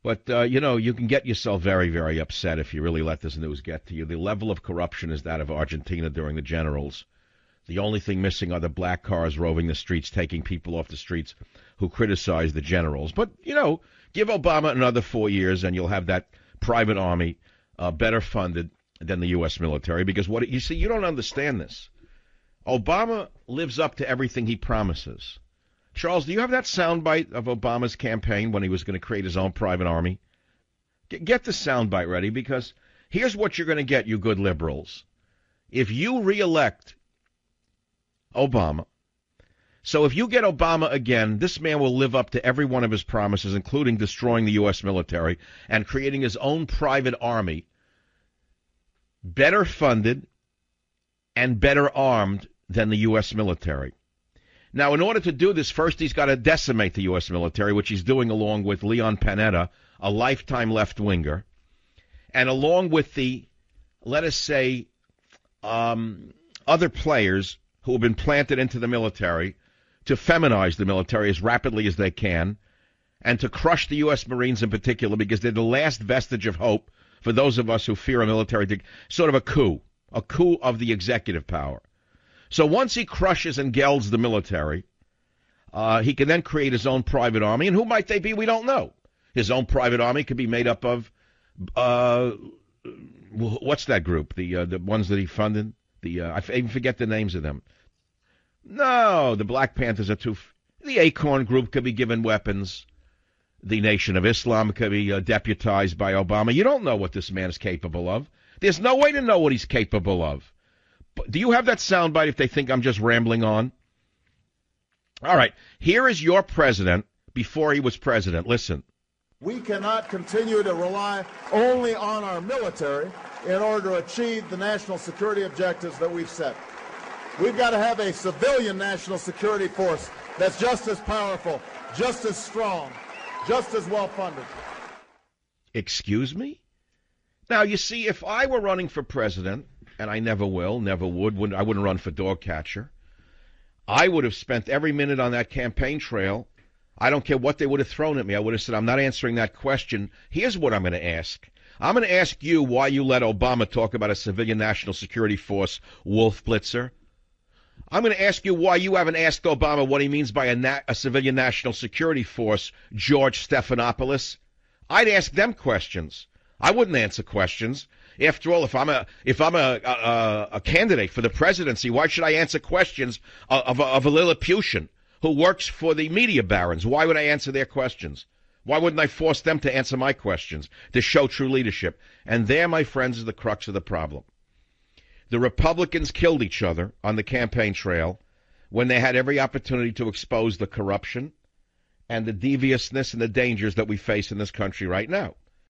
But, you can get yourself very, very upset if you really let this news get to you. The level of corruption is that of Argentina during the generals. The only thing missing are the black cars roving the streets, taking people off the streets who criticize the generals. But, give Obama another 4 years and you'll have that private army better funded than the U.S. military. Because you don't understand this. Obama lives up to everything he promises. Charles, do you have that soundbite of Obama's campaign when he was going to create his own private army? Get the soundbite ready, because here's what you're going to get, you good liberals. If you reelect Obama, so if you get Obama again, this man will live up to every one of his promises, including destroying the U.S. military and creating his own private army, better funded and better armed than the U.S. military. Now, in order to do this, first he's got to decimate the U.S. military, which he's doing along with Leon Panetta, a lifetime left-winger, and along with the, let us say, other players who have been planted into the military to feminize the military as rapidly as they can, and to crush the U.S. Marines in particular, because they're the last vestige of hope for those of us who fear a military, sort of a coup of the executive power. So once he crushes and gelds the military, he can then create his own private army. And who might they be? We don't know. His own private army could be made up of, what's that group? The ones that he funded? I even forget the names of them. No, the Black Panthers are the Acorn group could be given weapons. The Nation of Islam could be deputized by Obama. You don't know what this man is capable of. There's no way to know what he's capable of. Do you have that soundbite if they think I'm just rambling on? All right. Here is your president before he was president. Listen. We cannot continue to rely only on our military in order to achieve the national security objectives that we've set. We've got to have a civilian national security force that's just as powerful, just as strong, just as well-funded. Excuse me? Now, you see, if I were running for president, and I never will, never would, I wouldn't run for dog catcher, I would have spent every minute on that campaign trail. I don't care what they would have thrown at me. I would have said, I'm not answering that question. Here's what I'm going to ask. I'm going to ask you why you let Obama talk about a civilian national security force, Wolf Blitzer. I'm going to ask you why you haven't asked Obama what he means by a civilian national security force, George Stephanopoulos. I'd ask them questions. I wouldn't answer questions. After all, if I'm a candidate for the presidency, why should I answer questions of a Lilliputian who works for the media barons? Why would I answer their questions? Why wouldn't I force them to answer my questions to show true leadership? And there, my friends, is the crux of the problem. The Republicans killed each other on the campaign trail when they had every opportunity to expose the corruption and the deviousness and the dangers that we face in this country right now.